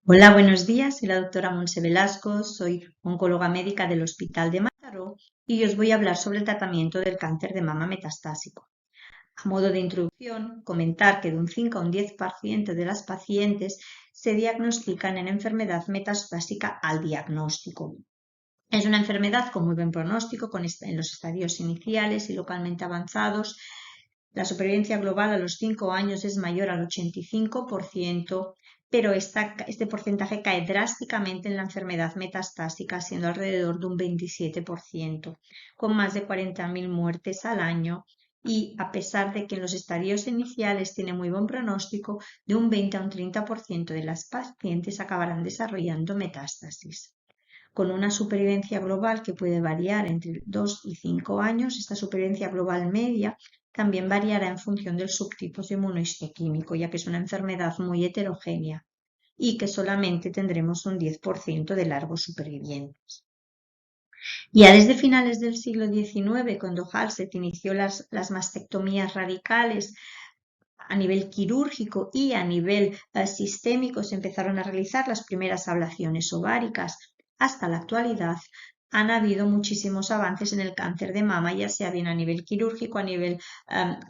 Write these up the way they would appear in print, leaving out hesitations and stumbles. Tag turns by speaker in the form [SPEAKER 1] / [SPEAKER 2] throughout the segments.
[SPEAKER 1] Hola, buenos días. Soy la doctora Montse Velasco, soy oncóloga médica del Hospital de Mataró y os voy a hablar sobre el tratamiento del cáncer de mama metastásico. A modo de introducción, comentar que de un 5 a un 10% de las pacientes se diagnostican en enfermedad metastásica al diagnóstico. Es una enfermedad con muy buen pronóstico en los estadios iniciales y localmente avanzados. La supervivencia global a los 5 años es mayor al 85%, pero este porcentaje cae drásticamente en la enfermedad metastásica, siendo alrededor de un 27%, con más de 40.000 muertes al año. Y a pesar de que en los estadios iniciales tiene muy buen pronóstico, de un 20 a un 30% de las pacientes acabarán desarrollando metástasis. Con una supervivencia global que puede variar entre 2 y 5 años, esta supervivencia global media también variará en función del subtipo inmunohistoquímico, ya que es una enfermedad muy heterogénea y que solamente tendremos un 10% de largos supervivientes. Ya desde finales del siglo XIX, cuando Halsted inició las mastectomías radicales a nivel quirúrgico y a nivel sistémico, se empezaron a realizar las primeras ablaciones ováricas. Hasta la actualidad han habido muchísimos avances en el cáncer de mama, ya sea bien a nivel quirúrgico, a nivel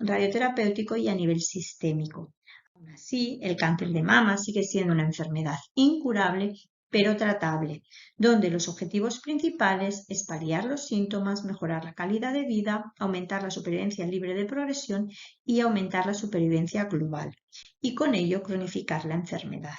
[SPEAKER 1] radioterapéutico y a nivel sistémico. Aún así, el cáncer de mama sigue siendo una enfermedad incurable, pero tratable, donde los objetivos principales es paliar los síntomas, mejorar la calidad de vida, aumentar la supervivencia libre de progresión y aumentar la supervivencia global, y con ello cronificar la enfermedad.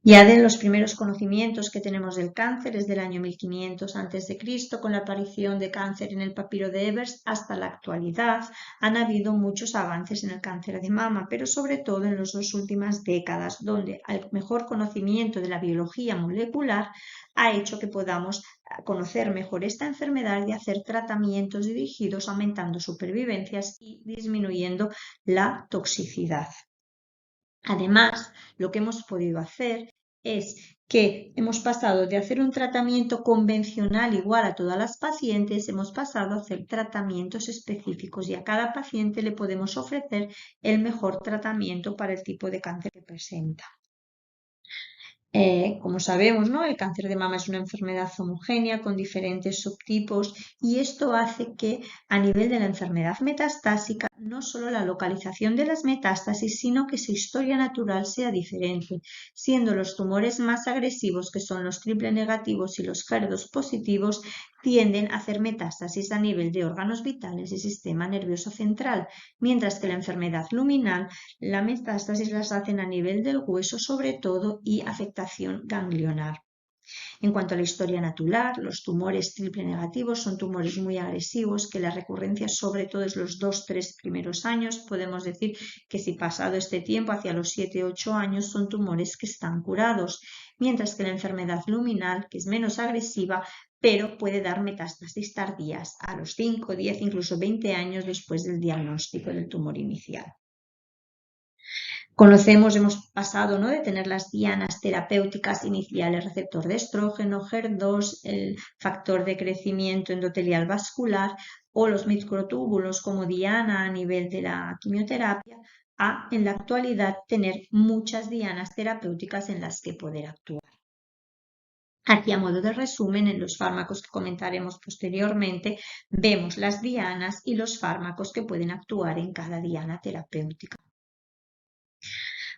[SPEAKER 1] Ya de los primeros conocimientos que tenemos del cáncer es del año 1500 a.C., con la aparición de cáncer en el papiro de Ebers, hasta la actualidad han habido muchos avances en el cáncer de mama, pero sobre todo en las 2 últimas décadas, donde el mejor conocimiento de la biología molecular ha hecho que podamos conocer mejor esta enfermedad y hacer tratamientos dirigidos aumentando supervivencias y disminuyendo la toxicidad. Además, lo que hemos podido hacer es que hemos pasado de hacer un tratamiento convencional igual a todas las pacientes, hemos pasado a hacer tratamientos específicos y a cada paciente le podemos ofrecer el mejor tratamiento para el tipo de cáncer que presenta. Como sabemos, ¿no? El cáncer de mama es una enfermedad homogénea con diferentes subtipos y esto hace que a nivel de la enfermedad metastásica no solo la localización de las metástasis, sino que su historia natural sea diferente, siendo los tumores más agresivos, que son los triple negativos y los HER2 positivos, tienden a hacer metástasis a nivel de órganos vitales y sistema nervioso central, mientras que la enfermedad luminal, la metástasis las hacen a nivel del hueso sobre todo y afectación ganglionar. En cuanto a la historia natural, los tumores triple negativos son tumores muy agresivos que la recurrencia sobre todo es los 2-3 primeros años. Podemos decir que si pasado este tiempo, hacia los 7-8 años, son tumores que están curados, mientras que la enfermedad luminal, que es menos agresiva, pero puede dar metástasis tardías a los 5, 10, incluso 20 años después del diagnóstico del tumor inicial. Hemos pasado, ¿no?, de tener las dianas terapéuticas iniciales, receptor de estrógeno, HER2, el factor de crecimiento endotelial vascular o los microtúbulos como diana a nivel de la quimioterapia, a en la actualidad tener muchas dianas terapéuticas en las que poder actuar. Aquí, a modo de resumen, en los fármacos que comentaremos posteriormente, vemos las dianas y los fármacos que pueden actuar en cada diana terapéutica.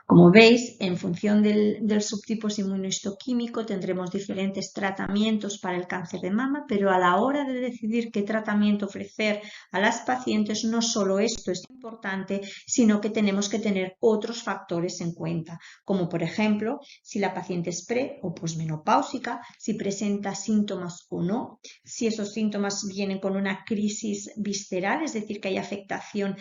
[SPEAKER 1] Como veis, en función del subtipo inmunohistoquímico tendremos diferentes tratamientos para el cáncer de mama, pero a la hora de decidir qué tratamiento ofrecer a las pacientes, no solo esto es importante, sino que tenemos que tener otros factores en cuenta, como por ejemplo, si la paciente es pre o posmenopáusica, si presenta síntomas o no, si esos síntomas vienen con una crisis visceral, es decir, que hay afectación,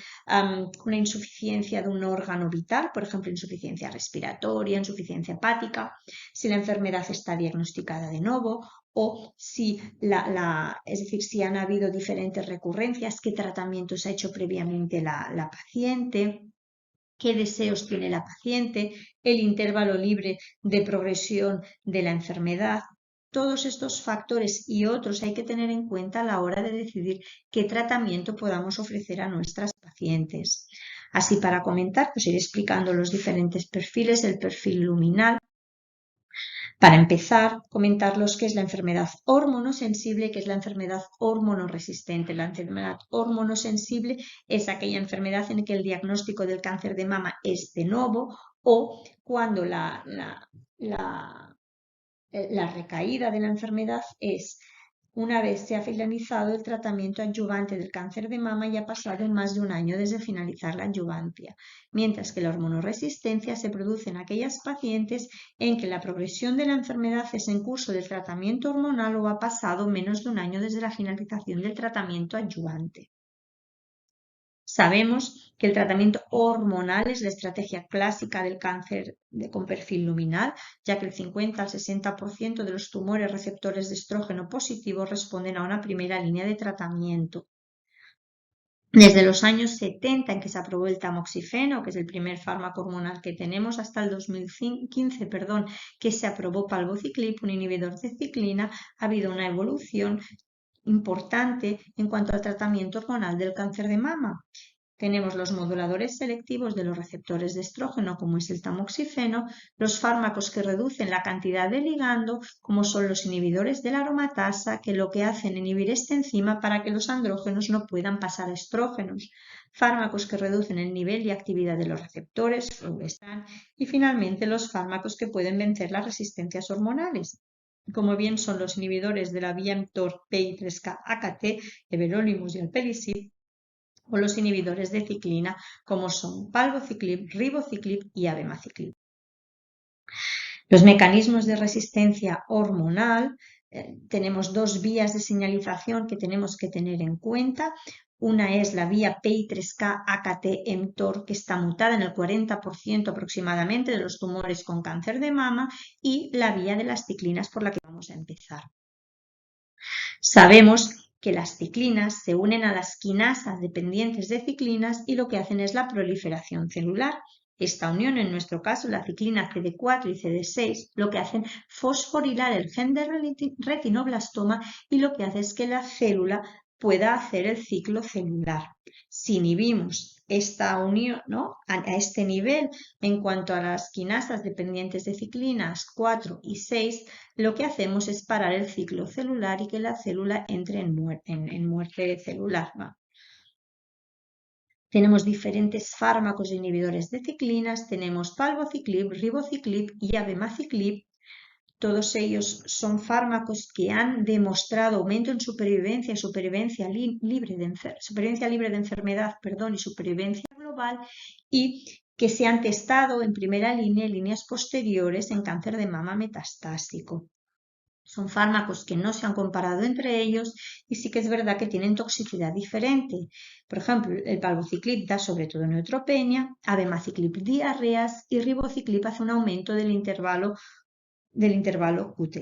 [SPEAKER 1] una insuficiencia de un órgano vital, por ejemplo, insuficiencia respiratoria, insuficiencia hepática, si la enfermedad está diagnosticada de nuevo o si, es decir, si han habido diferentes recurrencias, qué tratamientos ha hecho previamente la paciente, qué deseos tiene la paciente, el intervalo libre de progresión de la enfermedad. Todos estos factores y otros hay que tener en cuenta a la hora de decidir qué tratamiento podamos ofrecer a nuestras pacientes. Así, para comentar, pues iré explicando los diferentes perfiles, el perfil luminal. Para empezar, comentarlos qué es la enfermedad hormonosensible y qué es la enfermedad hormonoresistente. La enfermedad hormonosensible es aquella enfermedad en la que el diagnóstico del cáncer de mama es de novo o cuando la recaída de la enfermedad es una vez se ha finalizado el tratamiento adyuvante del cáncer de mama y ha pasado más de un año desde finalizar la adyuvancia, mientras que la hormonoresistencia se produce en aquellas pacientes en que la progresión de la enfermedad es en curso del tratamiento hormonal o ha pasado menos de un año desde la finalización del tratamiento adyuvante. Sabemos que el tratamiento hormonal es la estrategia clásica del cáncer con perfil luminal, ya que el 50 al 60% de los tumores receptores de estrógeno positivo responden a una primera línea de tratamiento. Desde los años 70 en que se aprobó el tamoxifeno, que es el primer fármaco hormonal que tenemos, hasta el 2015, que se aprobó palbociclib, un inhibidor de ciclina, ha habido una evolución importante en cuanto al tratamiento hormonal del cáncer de mama. Tenemos los moduladores selectivos de los receptores de estrógeno, como es el tamoxifeno, los fármacos que reducen la cantidad de ligando, como son los inhibidores de la aromatasa, que lo que hacen es inhibir esta enzima para que los andrógenos no puedan pasar a estrógenos, fármacos que reducen el nivel y actividad de los receptores, fulvestrant, y finalmente los fármacos que pueden vencer las resistencias hormonales, como bien son los inhibidores de la vía mTOR PI3K-AKT, everolimus y alpelisib, o los inhibidores de ciclina como son palbociclib, ribociclib y abemaciclib. Los mecanismos de resistencia hormonal, tenemos dos vías de señalización que tenemos que tener en cuenta. Una es la vía PI3K-AKT-mTOR, que está mutada en el 40% aproximadamente de los tumores con cáncer de mama, y la vía de las ciclinas, por la que vamos a empezar. Sabemos que las ciclinas se unen a las quinasas dependientes de ciclinas y lo que hacen es la proliferación celular. Esta unión, en nuestro caso la ciclina CD4 y CD6, lo que hacen es fosforilar el gen de retinoblastoma y lo que hace es que la célula pueda hacer el ciclo celular. Si inhibimos esta unión, ¿no?, a este nivel en cuanto a las quinasas dependientes de ciclinas 4 y 6, lo que hacemos es parar el ciclo celular y que la célula entre en muerte celular, ¿no? Tenemos diferentes fármacos inhibidores de ciclinas, tenemos palbociclib, ribociclib y abemaciclib. Todos ellos son fármacos que han demostrado aumento en supervivencia y supervivencia libre de enfermedad, y supervivencia global, y que se han testado en primera línea y líneas posteriores en cáncer de mama metastásico. Son fármacos que no se han comparado entre ellos y sí que es verdad que tienen toxicidad diferente. Por ejemplo, el palbociclib da sobre todo neutropenia, abemaciclib diarreas y ribociclib hace un aumento del intervalo QT.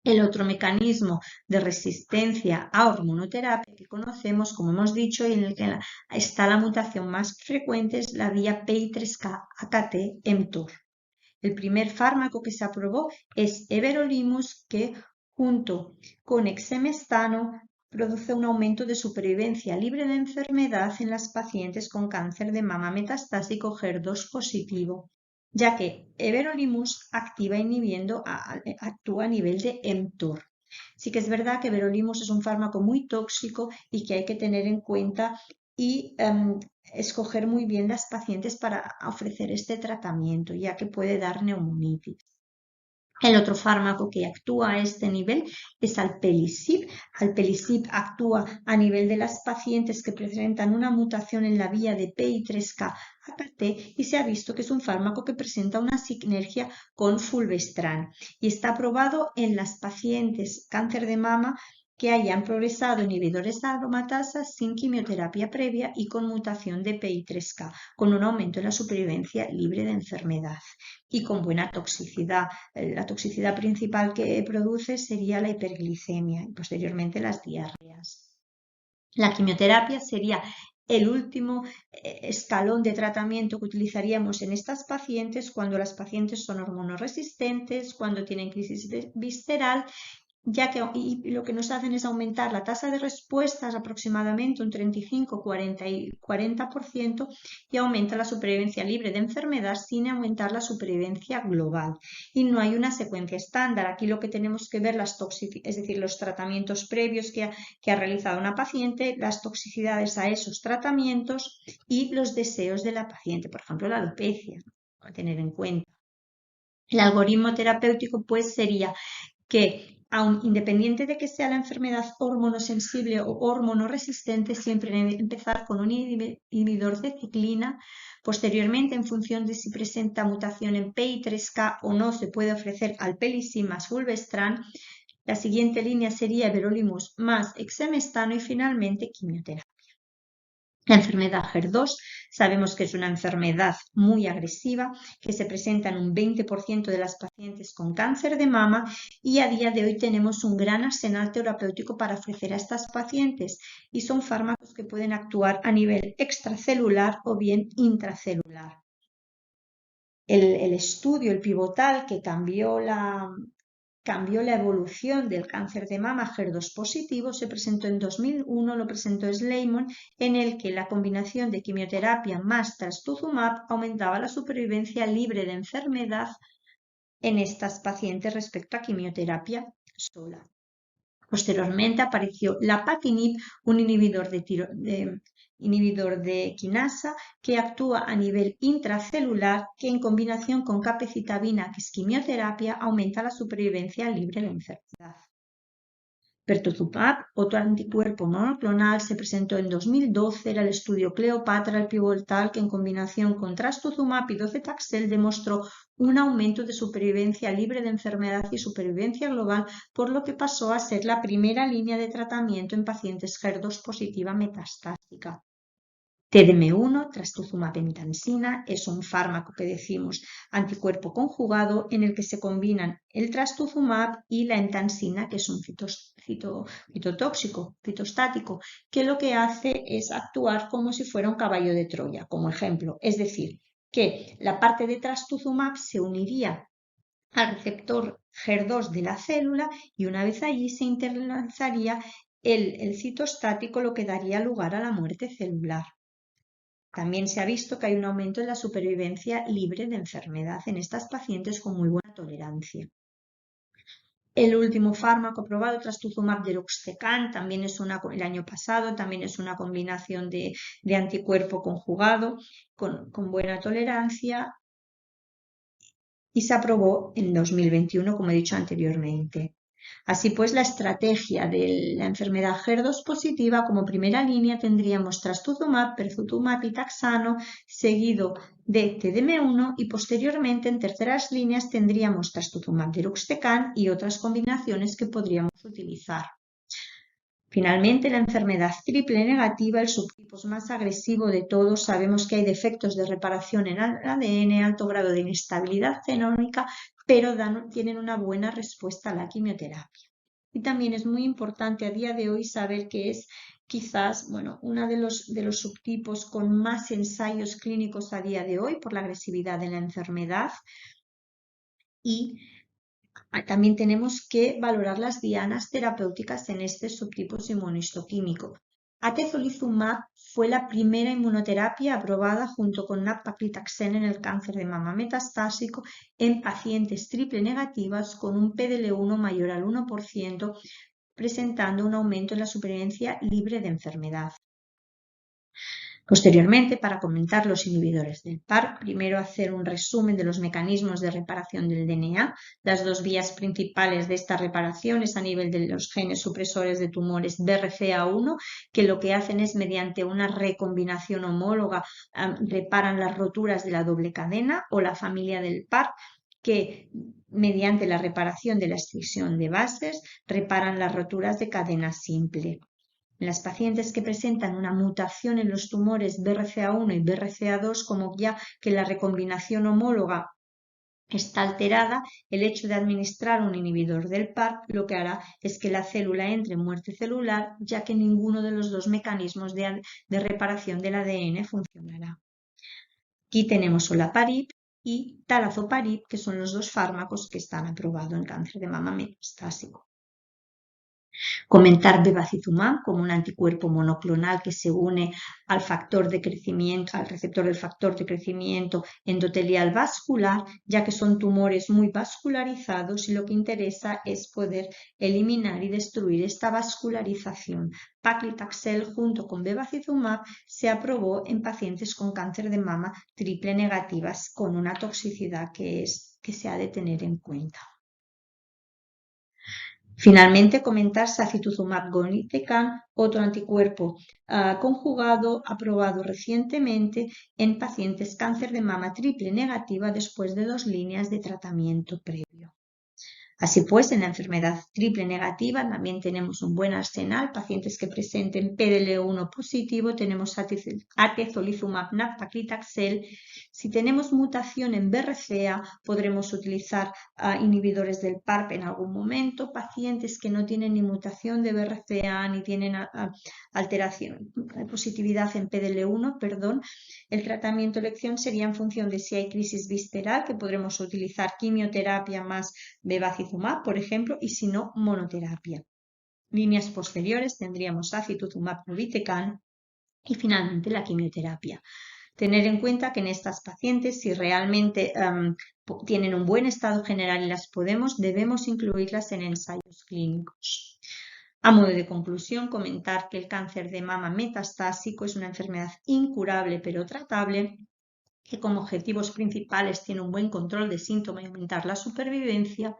[SPEAKER 1] El otro mecanismo de resistencia a hormonoterapia que conocemos, como hemos dicho, y en el que está la mutación más frecuente, es la vía PI3K-AKT-mTOR. El primer fármaco que se aprobó es everolimus, que junto con exemestano produce un aumento de supervivencia libre de enfermedad en las pacientes con cáncer de mama metastásico HER2 positivo, ya que everolimus actúa a nivel de mTOR. Sí que es verdad que everolimus es un fármaco muy tóxico y que hay que tener en cuenta y escoger muy bien las pacientes para ofrecer este tratamiento, ya que puede dar neumonitis. El otro fármaco que actúa a este nivel es alpelisib. Alpelisib actúa a nivel de las pacientes que presentan una mutación en la vía de PI3K-AKT y se ha visto que es un fármaco que presenta una sinergia con fulvestrant y está aprobado en las pacientes cáncer de mama que hayan progresado inhibidores de aromatasa sin quimioterapia previa y con mutación de PI3K, con un aumento en la supervivencia libre de enfermedad y con buena toxicidad. La toxicidad principal que produce sería la hiperglicemia y posteriormente las diarreas. La quimioterapia sería el último escalón de tratamiento que utilizaríamos en estas pacientes cuando las pacientes son hormonoresistentes, cuando tienen crisis visceral ya que y lo que nos hacen es aumentar la tasa de respuestas aproximadamente un 35, 40% y aumenta la supervivencia libre de enfermedad sin aumentar la supervivencia global. Y no hay una secuencia estándar. Aquí lo que tenemos que ver es decir, los tratamientos previos que ha realizado una paciente, las toxicidades a esos tratamientos y los deseos de la paciente, por ejemplo, la alopecia, a tener en cuenta. El algoritmo terapéutico pues sería que, aun independiente de que sea la enfermedad hormonosensible o hormonoresistente, siempre empezar con un inhibidor de ciclina. Posteriormente, en función de si presenta mutación en PI3K o no, se puede ofrecer alpelisib más fulvestrant. La siguiente línea sería everolimus más exemestano y finalmente quimioterapia. La enfermedad HER2 sabemos que es una enfermedad muy agresiva que se presenta en un 20% de las pacientes con cáncer de mama y a día de hoy tenemos un gran arsenal terapéutico para ofrecer a estas pacientes y son fármacos que pueden actuar a nivel extracelular o bien intracelular. El estudio, el pivotal, que cambió la evolución del cáncer de mama HER2 positivo, se presentó en 2001, lo presentó Sleiman, en el que la combinación de quimioterapia más trastuzumab aumentaba la supervivencia libre de enfermedad en estas pacientes respecto a quimioterapia sola. Posteriormente apareció lapatinib, un inhibidor de quinasa que actúa a nivel intracelular, que en combinación con capecitabina, que es quimioterapia, aumenta la supervivencia libre de enfermedad. Pertuzumab, otro anticuerpo monoclonal, se presentó en 2012, era el estudio Cleopatra, el pivotal, que en combinación con trastuzumab y docetaxel demostró un aumento de supervivencia libre de enfermedad y supervivencia global, por lo que pasó a ser la primera línea de tratamiento en pacientes HER2 positiva metastásica. TDM1, trastuzumab emtansina, es un fármaco que decimos anticuerpo conjugado en el que se combinan el trastuzumab y la emtansina, que es un fitostático, que lo que hace es actuar como si fuera un caballo de Troya, como ejemplo. Es decir, que la parte de trastuzumab se uniría al receptor HER2 de la célula y una vez allí se internalizaría el citostático, lo que daría lugar a la muerte celular. También se ha visto que hay un aumento en la supervivencia libre de enfermedad en estas pacientes con muy buena tolerancia. El último fármaco aprobado, trastuzumab deruxtecan, también es el año pasado, también es una combinación de anticuerpo conjugado con buena tolerancia y se aprobó en 2021, como he dicho anteriormente. Así pues, la estrategia de la enfermedad HER2 positiva, como primera línea tendríamos trastuzumab, pertuzumab y taxano, seguido de TDM1 y posteriormente en terceras líneas tendríamos trastuzumab deruxtecan y otras combinaciones que podríamos utilizar. Finalmente, la enfermedad triple negativa, el subtipo más agresivo de todos, sabemos que hay defectos de reparación en el ADN, alto grado de inestabilidad genómica, pero tienen una buena respuesta a la quimioterapia. Y también es muy importante a día de hoy saber que es quizás, uno de los subtipos con más ensayos clínicos a día de hoy por la agresividad de la enfermedad. Y también tenemos que valorar las dianas terapéuticas en este subtipo inmunohistoquímico. Atezolizumab fue la primera inmunoterapia aprobada junto con nab-paclitaxel en el cáncer de mama metastásico en pacientes triple negativas con un PDL1 mayor al 1%, presentando un aumento en la supervivencia libre de enfermedad. Posteriormente, para comentar los inhibidores del PARP, primero hacer un resumen de los mecanismos de reparación del DNA. Las dos vías principales de esta reparación es a nivel de los genes supresores de tumores BRCA1, que lo que hacen es mediante una recombinación homóloga reparan las roturas de la doble cadena, o la familia del PARP, que mediante la reparación de la escisión de bases reparan las roturas de cadena simple. En las pacientes que presentan una mutación en los tumores BRCA1 y BRCA2, como ya que la recombinación homóloga está alterada, el hecho de administrar un inhibidor del PARP lo que hará es que la célula entre en muerte celular, ya que ninguno de los dos mecanismos de reparación del ADN funcionará. Aquí tenemos olaparib y talazoparib, que son los dos fármacos que están aprobados en cáncer de mama metastásico. Comentar bevacizumab como un anticuerpo monoclonal que se une al factor de crecimiento, al receptor del factor de crecimiento endotelial vascular, ya que son tumores muy vascularizados y lo que interesa es poder eliminar y destruir esta vascularización. Paclitaxel junto con bevacizumab se aprobó en pacientes con cáncer de mama triple negativas con una toxicidad que se ha de tener en cuenta. Finalmente, comentar sacituzumab govitecan, otro anticuerpo conjugado aprobado recientemente en pacientes cáncer de mama triple negativa después de 2 líneas de tratamiento previo. Así pues, en la enfermedad triple negativa también tenemos un buen arsenal. Pacientes que presenten PDL1 positivo, tenemos atezolizumab, nab-paclitaxel. Si tenemos mutación en BRCA, podremos utilizar inhibidores del PARP en algún momento. Pacientes que no tienen ni mutación de BRCA ni tienen alteración, positividad en PDL1, el tratamiento de elección sería en función de si hay crisis visceral, que podremos utilizar quimioterapia más bevacizumab, por ejemplo, y si no, monoterapia. Líneas posteriores tendríamos sacituzumab govitecan y finalmente la quimioterapia. Tener en cuenta que en estas pacientes, si realmente tienen un buen estado general y debemos incluirlas en ensayos clínicos. A modo de conclusión, comentar que el cáncer de mama metastásico es una enfermedad incurable pero tratable, que como objetivos principales tiene un buen control de síntomas y aumentar la supervivencia,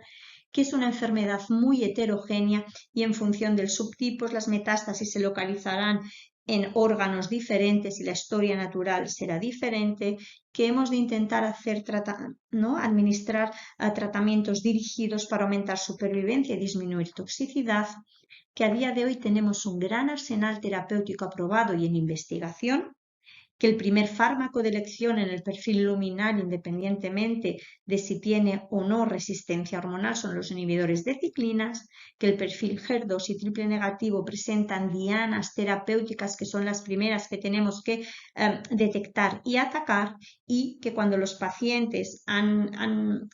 [SPEAKER 1] que es una enfermedad muy heterogénea y en función del subtipo las metástasis se localizarán en órganos diferentes y la historia natural será diferente, que hemos de intentar administrar tratamientos dirigidos para aumentar supervivencia y disminuir toxicidad, que a día de hoy tenemos un gran arsenal terapéutico aprobado y en investigación, que el primer fármaco de elección en el perfil luminal, independientemente de si tiene o no resistencia hormonal, son los inhibidores de ciclinas, que el perfil HER2 y triple negativo presentan dianas terapéuticas que son las primeras que tenemos que detectar y atacar, y que cuando los pacientes han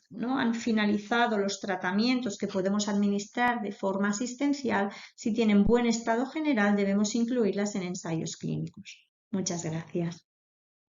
[SPEAKER 1] finalizado los tratamientos que podemos administrar de forma asistencial, si tienen buen estado general debemos incluirlas en ensayos clínicos. Muchas gracias.